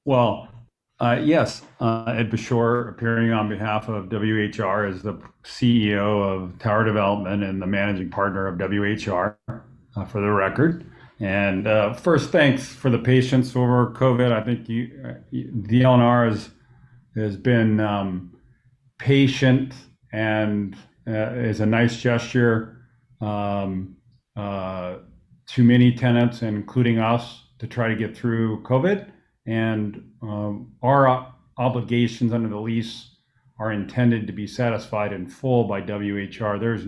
Well, yes, Ed Bushor, appearing on behalf of WHR as the CEO of Tower Development and the managing partner of WHR, for the record. And first, thanks for the patience over COVID. I think DLNR has been patient and is a nice gesture um, uh, to many tenants, including us, to try to get through COVID. And our obligations under the lease are intended to be satisfied in full by WHR. There's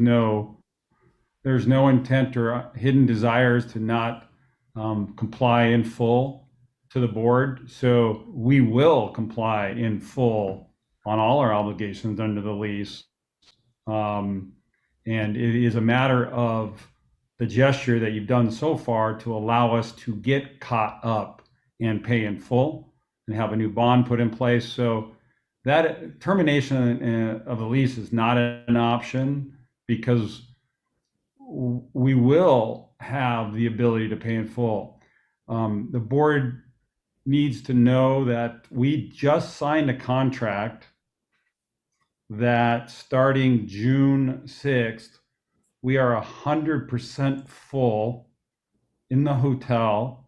no intent or hidden desires to not comply in full to the board. So we will comply in full on all our obligations under the lease. Um, and it is a matter of the gesture that you've done so far to allow us to get caught up and pay in full and have a new bond put in place. So that termination of the lease is not an option because we will have the ability to pay in full. The board needs to know that we just signed a contract that starting June 6th, we are 100% full in the hotel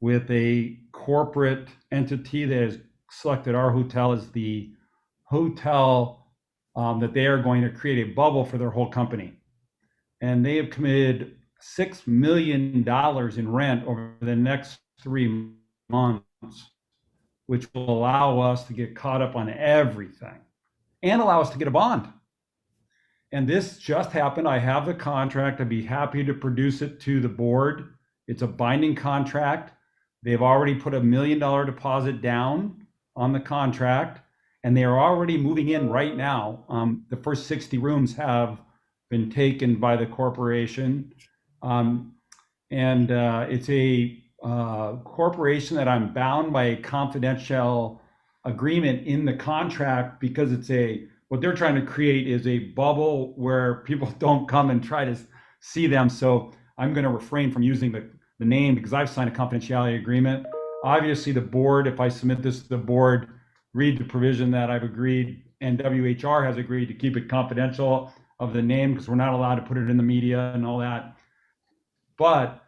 with a corporate entity that has selected our hotel as the hotel that they are going to create a bubble for their whole company. And they have committed $6 million in rent over the next 3 months, which will allow us to get caught up on everything and allow us to get a bond. And this just happened. I have the contract. I'd be happy to produce it to the board. It's a binding contract. They've already put $1 million deposit down on the contract, and they are already moving in right now. The first 60 rooms have been taken by the corporation. It's a corporation that I'm bound by a confidential agreement in the contract because what they're trying to create is a bubble where people don't come and try to see them. So I'm going to refrain from using the name because I've signed a confidentiality agreement. Obviously, the board, if I submit this to the board, read the provision that I've agreed and WHR has agreed to keep it confidential of the name because we're not allowed to put it in the media and all that. But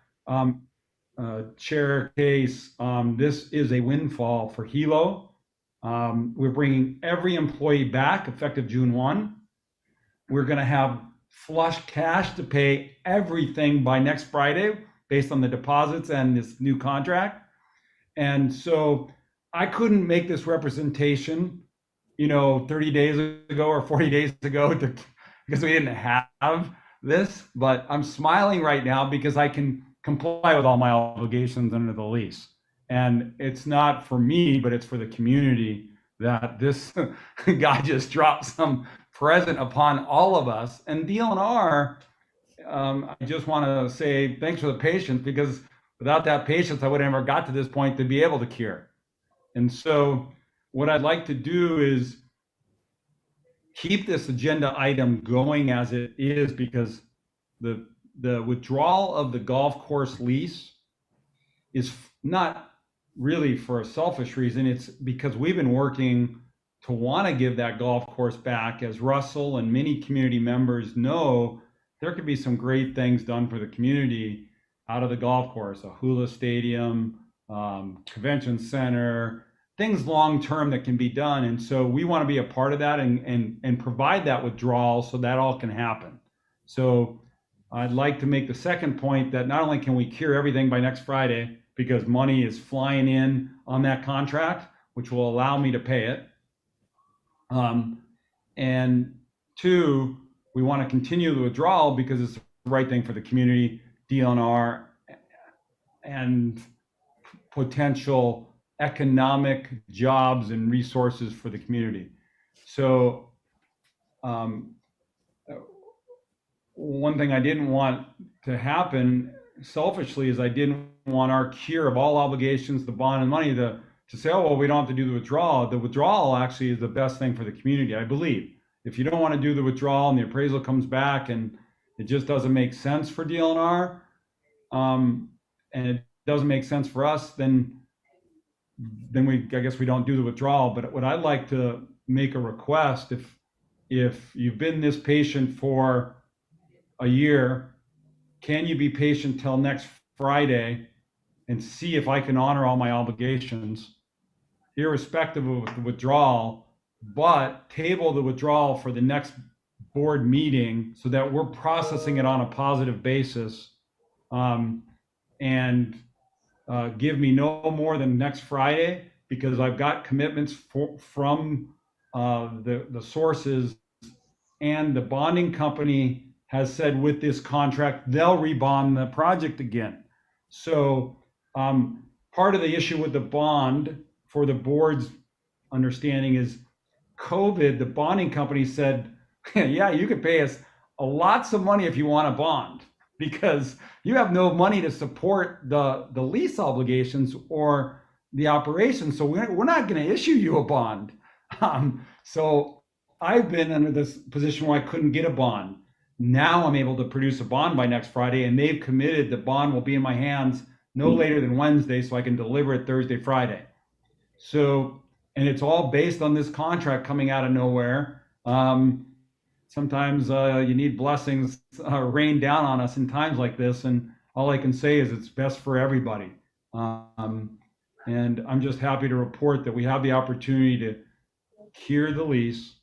Chair Case, this is a windfall for Hilo. We're bringing every employee back effective June 1. We're going to have flush cash to pay everything by next Friday based on the deposits and this new contract. And so I couldn't make this representation, 30 days ago or 40 days ago because we didn't have this, but I'm smiling right now because I can comply with all my obligations under the lease. And it's not for me, but it's for the community that this guy just dropped some present upon all of us. And DLNR, I just want to say thanks for the patience because without that patience, I would have never got to this point to be able to cure. And so what I'd like to do is keep this agenda item going as it is because the withdrawal of the golf course lease is not really for a selfish reason. It's because we've been working to want to give that golf course back. As Russell and many community members know, there could be some great things done for the community out of the golf course, a hula stadium, convention center, things long-term that can be done. And so we want to be a part of that and provide that withdrawal so that all can happen. So I'd like to make the second point that not only can we cure everything by next Friday because money is flying in on that contract, which will allow me to pay it. And two, we want to continue the withdrawal because it's the right thing for the community, DLNR, and potential economic jobs and resources for the community. So one thing I didn't want to happen selfishly is I didn't want our cure of all obligations, the bond and money, to say, oh, well, we don't have to do the withdrawal. The withdrawal actually is the best thing for the community, I believe. If you don't want to do the withdrawal and the appraisal comes back and it just doesn't make sense for DLNR, and it doesn't make sense for us, then then I guess we don't do the withdrawal. But what I'd like to make a request, if you've been this patient for a year, can you be patient till next Friday and see if I can honor all my obligations, irrespective of the withdrawal, but table the withdrawal for the next board meeting so that we're processing it on a positive basis, and give me no more than next Friday, because I've got commitments from the sources, and the bonding company has said with this contract they'll rebond the project again. So part of the issue with the bond, for the board's understanding, is COVID. The bonding company said, yeah, you could pay us lots of money if you want a bond, because you have no money to support the lease obligations or the operation. So we're not going to issue you a bond. So I've been under this position where I couldn't get a bond. Now I'm able to produce a bond by next Friday, and they've committed the bond will be in my hands no later than Wednesday, so I can deliver it Thursday, Friday. So, and it's all based on this contract coming out of nowhere. Sometimes you need blessings rain down on us in times like this, and all I can say is it's best for everybody. And I'm just happy to report that we have the opportunity to cure the lease.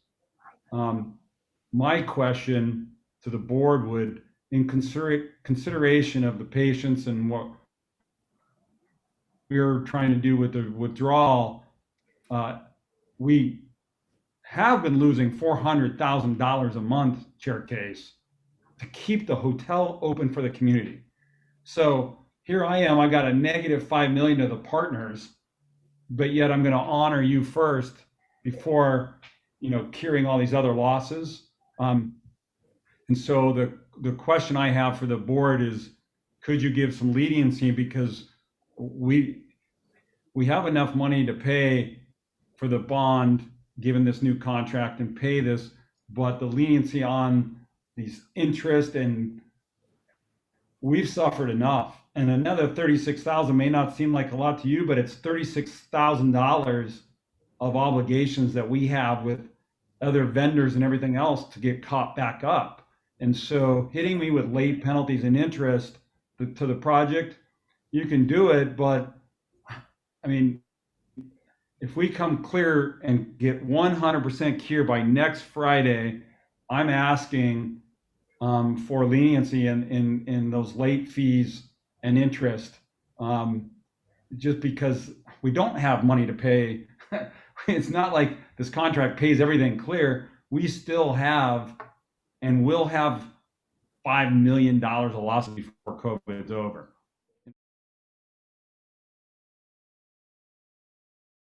My question to the board would, in consideration of the patients and what we're trying to do with the withdrawal, we have been losing $400,000 a month, Chair Case, to keep the hotel open for the community. So here I am, I've got a negative $5 million to the partners, but yet I'm going to honor you first before, curing all these other losses. And so the question I have for the board is, could you give some leniency, because we have enough money to pay for the bond given this new contract and pay this, but the leniency on these interest, and we've suffered enough. And another $36,000 may not seem like a lot to you, but it's $36,000 of obligations that we have with other vendors and everything else to get caught back up. And so hitting me with late penalties and interest to the project, you can do it, but I mean, if we come clear and get 100% cure by next Friday, I'm asking for leniency in those late fees and interest, just because we don't have money to pay. It's not like this contract pays everything clear. We still have and will have $5 million of losses before COVID is over.